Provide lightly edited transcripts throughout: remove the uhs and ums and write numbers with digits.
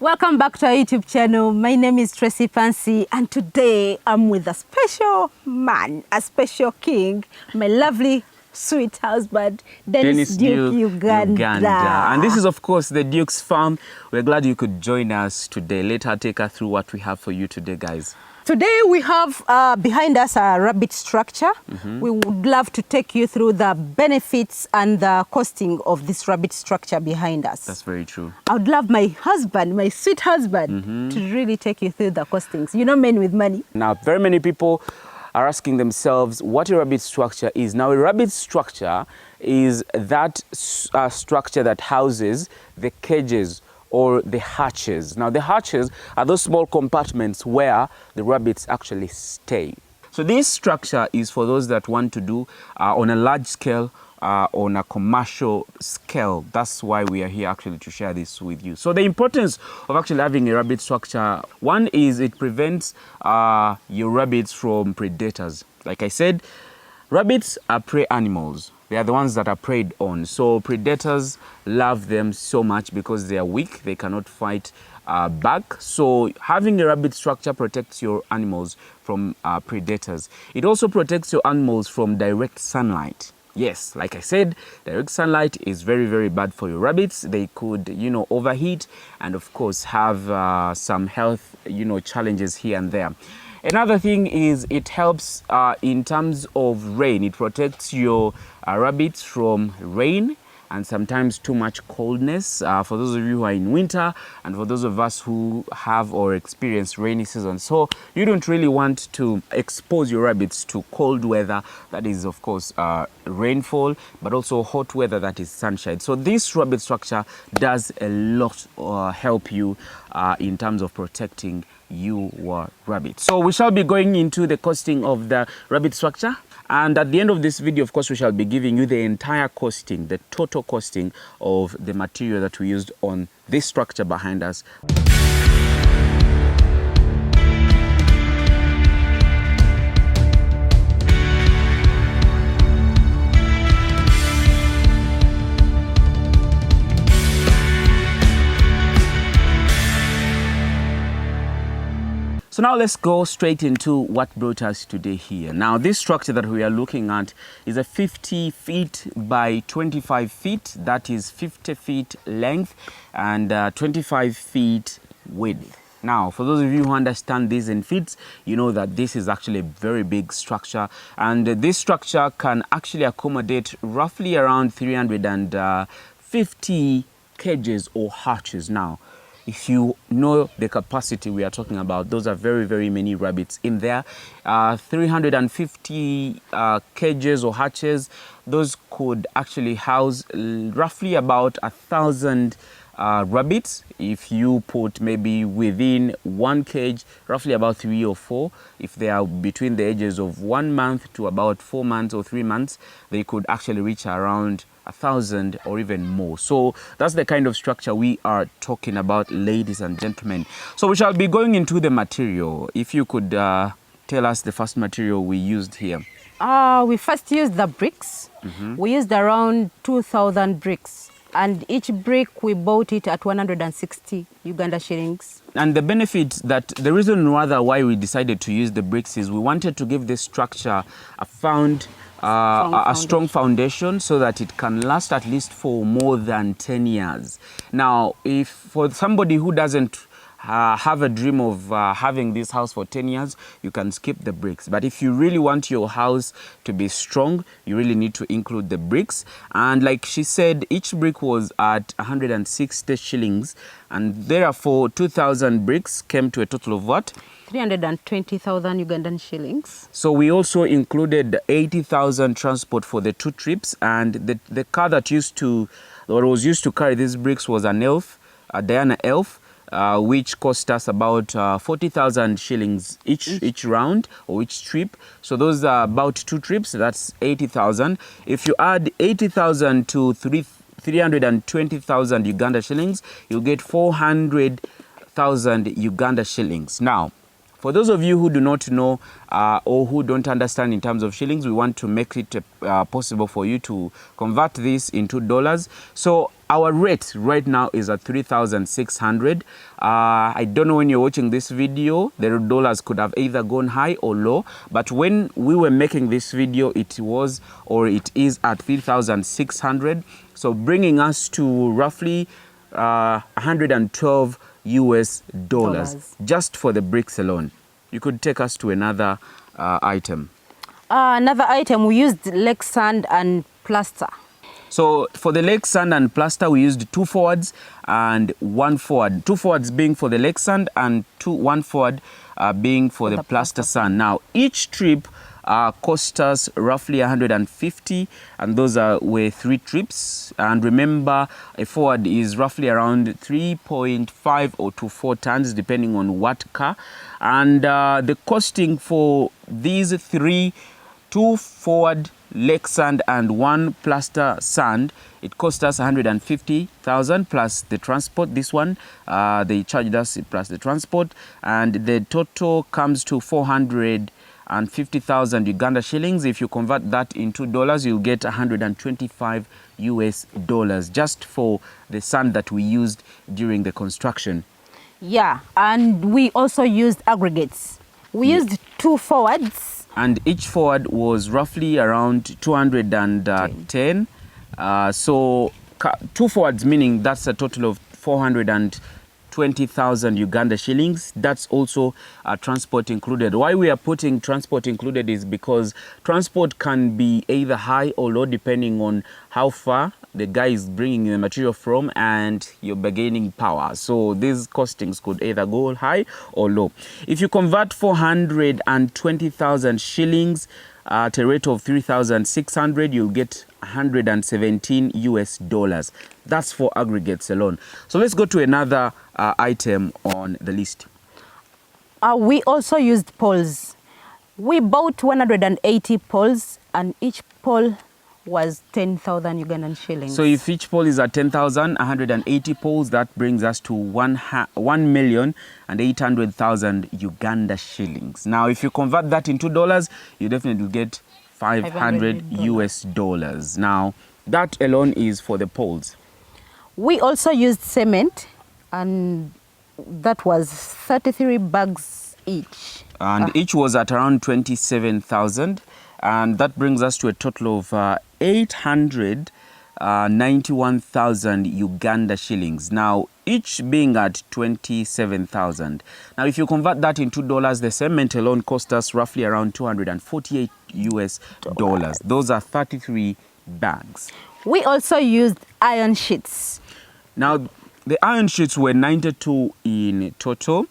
Welcome back to our YouTube channel. My name is Tracy Fancy, and today I'm with a special man, a special king, my lovely, sweet husband, Dennis Duke, Uganda. And this is, of course, the Duke's farm. We're glad you could join us today. Let her take us through what we have for you today, guys. Today we have behind us a rabbit structure. We would love to take you through the benefits and the costing of this rabbit structure behind us. That's very true. I would love my husband, my sweet husband, to really take you through the costings. You know, men with money. Now, very many people are asking themselves what a rabbit structure is. Now, a rabbit structure is that structure that houses the cages or the hatches. Now, the hatches are those small compartments where the rabbits actually stay. So this structure is for those that want to do on a large scale, on a commercial scale. That's why we are here actually to share this with you. So the importance of actually having a rabbit structure, one is it prevents your rabbits from predators. Like I said, rabbits are prey animals. They are the ones that are preyed on. So predators love them so much because they are weak. They cannot fight back. So having a rabbit structure protects your animals from predators. It also protects your animals from direct sunlight. Yes, like I said, direct sunlight is very, very bad for your rabbits. They could, overheat and, of course, have some health, challenges here and there. Another thing is it helps in terms of rain. It protects your rabbits from rain and sometimes too much coldness. For those of you who are in winter and for those of us who have or experience rainy season. So you don't really want to expose your rabbits to cold weather. That is, of course, rainfall, but also hot weather, that is sunshine. So this rabbit structure does a lot help you in terms of protecting your rabbit. So we shall be going into the costing of the rabbit structure, and at the end of this video, of course, we shall be giving you the entire costing, the total costing of the material that we used on this structure behind us. So now let's go straight into what brought us today here. Now, this structure that we are looking at is a 50 feet by 25 feet. That is 50 feet length and 25 feet width. Now, for those of you who understand this in feet, you know that this is actually a very big structure. And this structure can actually accommodate roughly around 350 cages or hatches. Now, if you know the capacity we are talking about, those are very, very many rabbits in there. 350 cages or hatches, those could actually house roughly about 1,000 rabbits. If you put maybe within one cage, roughly about 3 or 4, if they are between the ages of 1 month to about 4 months or 3 months, they could actually reach around 1,000 or even more. So that's the kind of structure we are talking about, ladies and gentlemen. So we shall be going into the material. If you could tell us the first material we used here. We first used the bricks. We used around 2,000 bricks. And each brick, we bought it at 160 Uganda shillings. And the benefit that, the reason rather why we decided to use the bricks is we wanted to give this structure a strong foundation so that it can last at least for more than 10 years. Now, if for somebody who doesn't have a dream of having this house for 10 years, you can skip the bricks. But if you really want your house to be strong, you really need to include the bricks. And like she said, each brick was at 160 shillings. And therefore, 2,000 bricks came to a total of what? 320,000 Ugandan shillings. So we also included 80,000 transport for the 2 trips. And the car that was used to carry these bricks was an elf, a Diana elf, which cost us about 40,000 shillings each round or each trip. So those are about 2 trips. That's 80,000. If you add 80,000 to 320,000 Uganda shillings, you'll get 400,000 Uganda shillings. Now, for those of you who do not know or who don't understand in terms of shillings, we want to make it possible for you to convert this into dollars. So our rate right now is at 3,600. I don't know when you're watching this video, the dollars could have either gone high or low, but when we were making this video, it was, or it is, at 3,600. So bringing us to roughly 112 US dollars just for the bricks alone. You could take us to another item. Another item, we used lake sand and plaster. So for the lake sand and plaster, we used 2 forwards and 1 forward. 2 forwards being for the lake sand and 1 forward being for the plaster sand. Now, each trip cost us roughly 150, and those were 3 trips. And remember, a forward is roughly around 3.5 or to 4 tons, depending on what car. And the costing for these 2 forward lake sand and 1 plaster sand, it cost us 150,000 plus the transport. This one they charged us plus the transport, and the total comes to 450,000 Uganda shillings. If you convert that into dollars, you'll get 125 US dollars just for the sand that we used during the construction. Yeah, and we also used aggregates. We used 2 forwards. And each forward was roughly around 210. So 2 forwards, meaning that's a total of 420,000 Uganda shillings. That's also transport included. Why we are putting transport included is because transport can be either high or low depending on how far the guy is bringing the material from and your bargaining power. So these costings could either go high or low. If you convert 420,000 shillings at a rate of 3,600, you'll get 117 US dollars. That's for aggregates alone. So let's go to another item on the list. We also used poles. We bought 180 poles, and each pole was 10,000 Ugandan shillings. So if each pole is at 10,000, 180 poles, that brings us to 1,800,000 Uganda shillings. Now, if you convert that into dollars, you definitely get 500 US dollars. Now, that alone is for the poles. We also used cement, and that was 33 bags each. And each was at around 27,000. And that brings us to a total of 891,000 Uganda shillings. Now, each being at 27,000. Now, if you convert that into dollars, the cement alone cost us roughly around 248 US dollars. Those are 33 bags. We also used iron sheets. Now, the iron sheets were 92 in total.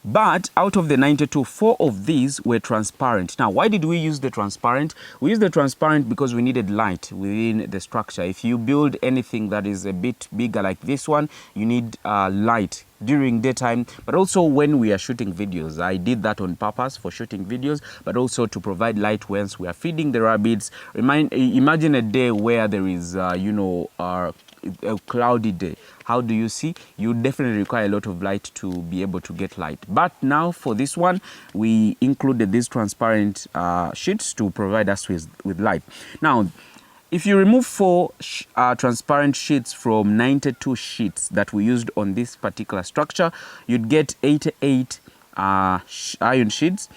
But out of the 92, 4 of these were transparent. Now, why did we use the transparent? We used the transparent because we needed light within the structure. If you build anything that is a bit bigger like this one, you need light during daytime, but also when we are shooting videos. I did that on purpose for shooting videos, but also to provide light once we are feeding the rabbits. Imagine a day where there is, a cloudy day. How do you see? You definitely require a lot of light to be able to get light. But now for this one, we included these transparent sheets to provide us with light. Now, if you remove 4 transparent sheets from 92 sheets that we used on this particular structure, you'd get 88 iron sheets.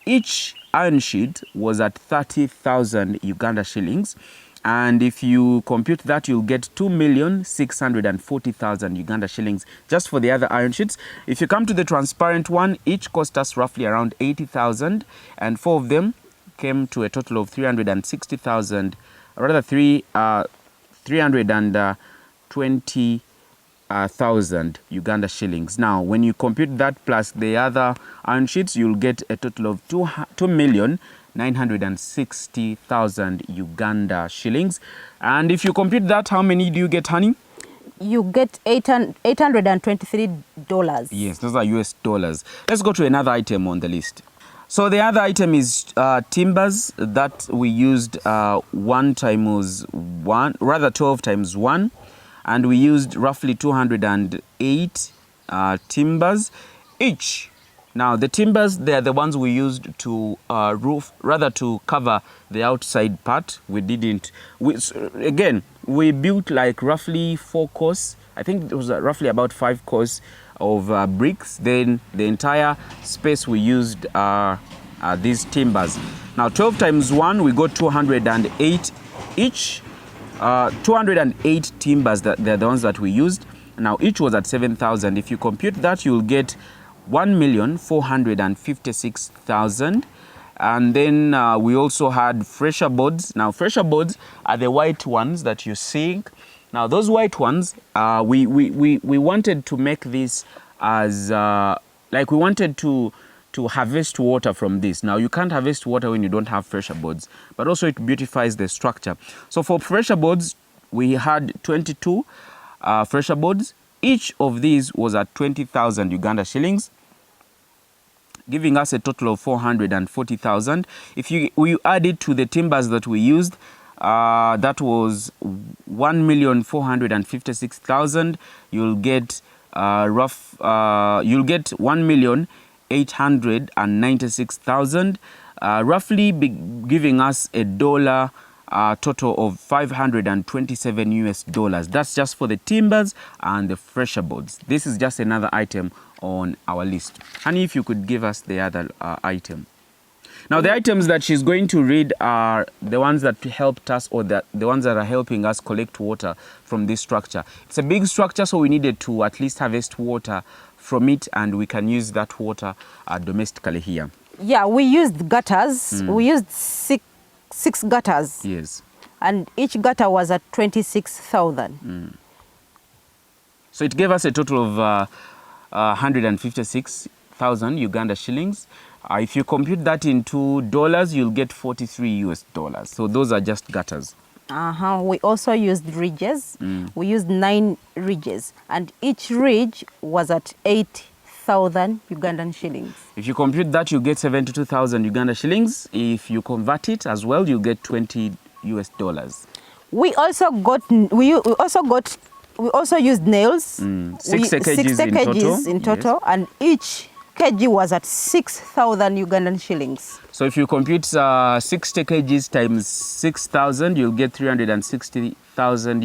Each iron sheet was at 30,000 Uganda shillings. And if you compute that, you'll get 2,640,000 Uganda shillings just for the other iron sheets. If you come to the transparent one, each cost us roughly around 80,000, and 4 of them came to a total of 360,000, rather 320,000 Uganda shillings. Now, when you compute that plus the other iron sheets, you'll get a total of 2,960,000 Uganda shillings. And if you compute that, how many do you get, honey? You get $823. Yes, those are US dollars. Let's go to another item on the list. So the other item is timbers that we used 12 times 1. And we used roughly 208 timbers each. Now, the timbers, they are the ones we used to to cover the outside part. Again, we built like roughly 4 course. I think it was roughly about 5 course of bricks. Then the entire space we used these timbers. Now 12 times 1, we got 208 each. 208 timbers, they're the ones that we used. Now each was at 7,000. If you compute that, you'll get 1,456,000. And then we also had fresher boards. Now fresher boards are the white ones that you're seeing. Now those white ones, we wanted to make this as like we wanted to harvest water from this. Now you can't harvest water when you don't have fresher boards, but also it beautifies the structure. So for fresher boards, we had 22 fresher boards. Each of these was at 20,000 Uganda shillings, giving us a total of 440,000. If you add it to the timbers that we used, that was 1,456,000. You'll get you'll get 1,896,000, roughly giving us a dollar total of $527. That's just for the timbers and the fresher boards. This is just another item on our list. Honey, if you could give us the other item. Now the items that she's going to read are the ones that helped us, or the ones that are helping us collect water from this structure. It's a big structure, so we needed to at least harvest water from it, and we can use that water domestically here. Yeah, we used gutters. We used six gutters. Yes. And each gutter was at 26,000. So it gave us a total of 156,000 Uganda shillings. If you compute that into dollars, you'll get 43 US dollars. So those are just gutters. We also used ridges. We used 9 ridges, and each ridge was at 8,000 Ugandan shillings. If you compute that, you get 72,000 Uganda shillings. If you convert it as well, you get 20 US dollars. We also used nails. 60 kgs in total, yes. And each kg was at 6,000 Ugandan shillings. So if you compute 60 kgs times 6,000, you'll get 360,000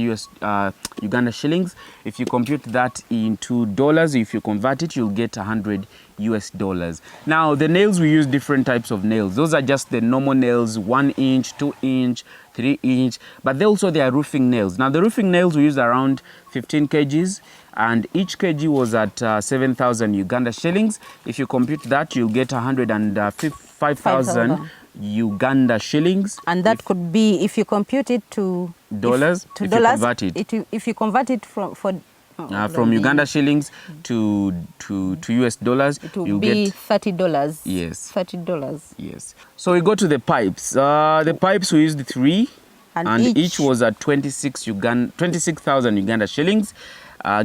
Uganda shillings. If you compute that into dollars, if you convert it, you'll get 100 US dollars. Now the nails, we use different types of nails. Those are just the normal nails, 1 inch, 2 inch, 3 inch, but they are roofing nails. Now the roofing nails we used around 15 kgs, and each kg was at 7,000 Uganda shillings. If you compute that, you'll get 105,000 Uganda shillings. And that could be, if you compute it to dollars, if you convert it from Uganda shillings to US dollars, it will be get $30. Yes. $30. Yes. So we go to the pipes. The pipes we used 3, and each was at 26,000 Uganda shillings,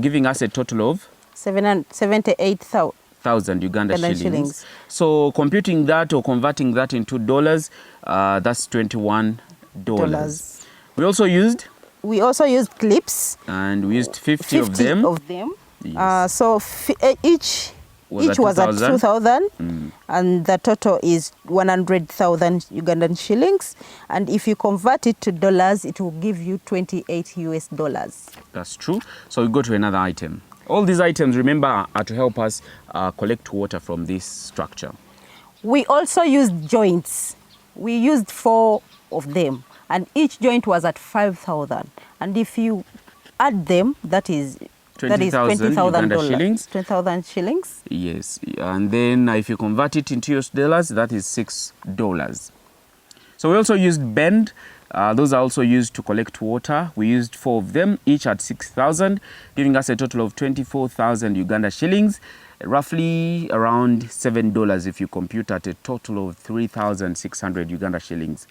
giving us a total of 78,000 Uganda shillings. So computing that or converting that into dollars, that's $21. We also used clips, and we used 50 of them. Yes. So each was at 2,000, and the total is 100,000 Ugandan shillings. And if you convert it to dollars, it will give you 28 US dollars. That's true. So we go to another item. All these items, remember, are to help us collect water from this structure. We also used joints. We used 4 of them, and each joint was at 5,000. And if you add them, that is 20,000 shillings. 20,000 shillings. Yes, and then if you convert it into US dollars, that is $6. So we also used bend. Those are also used to collect water. We used 4 of them, each at 6,000, giving us a total of 24,000 Uganda shillings, roughly around $7 if you compute at a total of 3,600 Uganda shillings.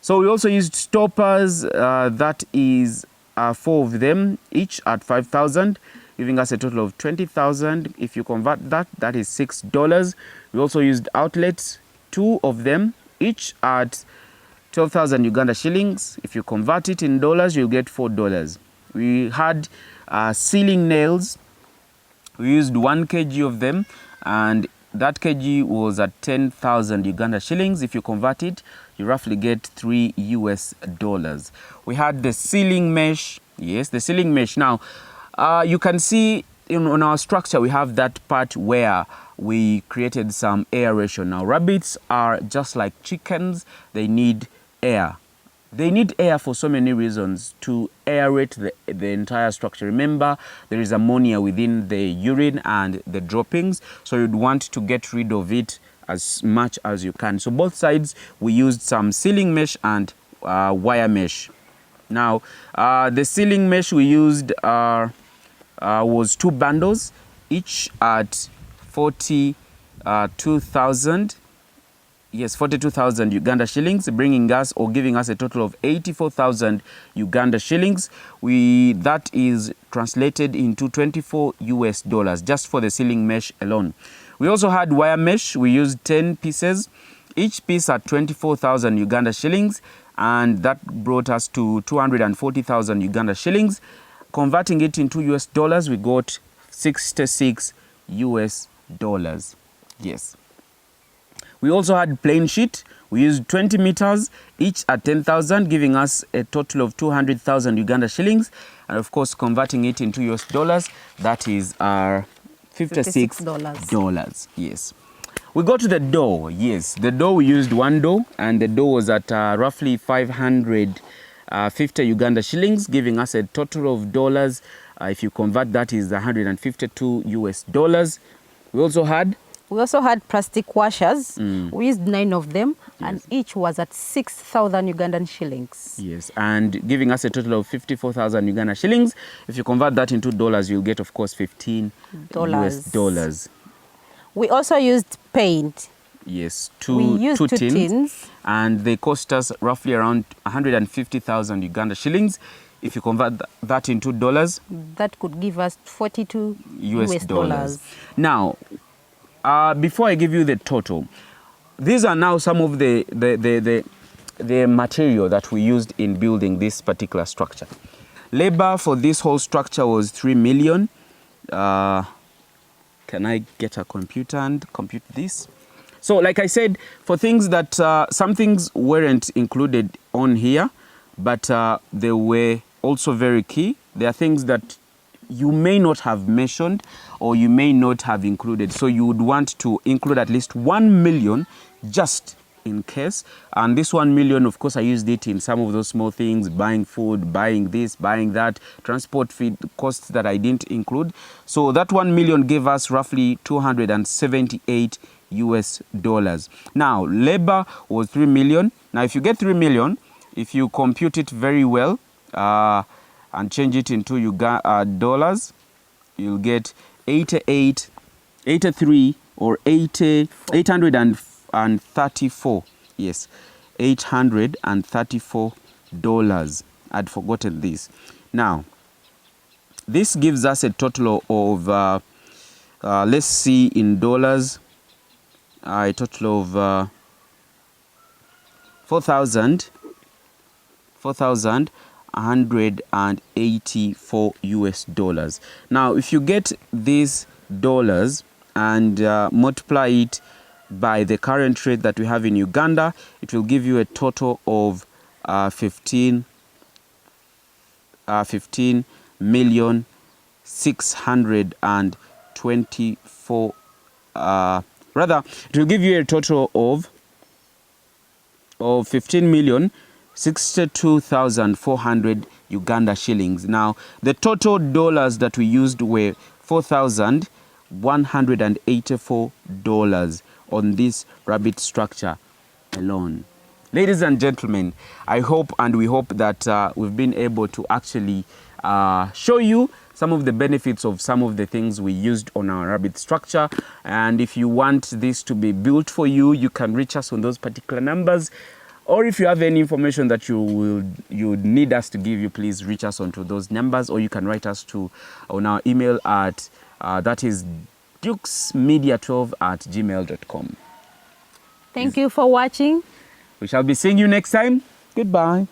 So we also used stoppers. That is 4 of them, each at 5,000, giving us a total of 20,000. If you convert that, that is $6. We also used outlets, 2 of them, each at 12,000 Uganda shillings. If you convert it in dollars, you'll get $4. We had ceiling nails. We used 1 kg of them, and that kg was at 10,000 Uganda shillings. If you convert it, you roughly get $3. We had the ceiling mesh. Yes, the ceiling mesh. Now, you can see on our structure, we have that part where we created some aeration. Now, rabbits are just like chickens. They need air. They need air for so many reasons to aerate the entire structure. Remember, there is ammonia within the urine and the droppings, so you'd want to get rid of it as much as you can. So both sides, we used some ceiling mesh and wire mesh. Now, the ceiling mesh we used was 2 bundles, each at 42,000. Yes, 42,000 Uganda shillings, bringing us or giving us a total of 84,000 Uganda shillings. That is translated into $24 just for the ceiling mesh alone. We also had wire mesh. We used 10 pieces, each piece at 24,000 Uganda shillings, and that brought us to 240,000 Uganda shillings. Converting it into US dollars, we got $66. Yes. We also had plain sheet. We used 20 meters, each at 10,000, giving us a total of 200,000 Uganda shillings. And of course, converting it into US dollars, that is our $56. Yes. We go to the door. Yes, the door, we used 1 door, and the door was at roughly 550 Uganda shillings, giving us a total of dollars. If you convert, that is 152 US dollars. We also had plastic washers. We used 9 of them, yes, and each was at 6,000 Ugandan shillings. Yes, and giving us a total of 54,000 Uganda shillings. If you convert that into dollars, you'll get, of course, $15 US dollars. We also used paint. Yes, we used two tins, and they cost us roughly around 150,000 Uganda shillings. If you convert that into dollars, that could give us 42 US dollars. Now, before I give you the total, these are now some of the material that we used in building this particular structure. Labor for this whole structure was 3 million. Can I get a computer and compute this? So like I said, for things that some things weren't included on here, but they were also very key. There are things that you may not have mentioned or you may not have included. So you would want to include at least 1 million just in case. And this 1 million, of course, I used it in some of those small things, buying food, buying this, buying that, transport fee costs that I didn't include. So that 1 million gave us roughly 278 US dollars. Now, labor was 3 million. Now, if you get 3 million, if you compute it very well, and change it into dollars, you'll get 83 or 834. Yes, $834. I'd forgotten this. Now, this gives us a total of, let's see in dollars, a total of 4,184 US dollars. Now, if you get these dollars and multiply it by the current rate that we have in Uganda, it will give you a total of 15,624,000. Rather, it will give you a total of 15,062,400 Uganda shillings. Now, the total dollars that we used were $4,184 on this rabbit structure alone. Ladies and gentlemen, I hope and we hope that we've been able to actually show you some of the benefits of some of the things we used on our rabbit structure. And if you want this to be built for you, you can reach us on those particular numbers. Or if you have any information that you need us to give you, please reach us onto those numbers, or you can write us on our email at that is dukesmedia12@gmail.com. Thank you for watching. We shall be seeing you next time. Goodbye.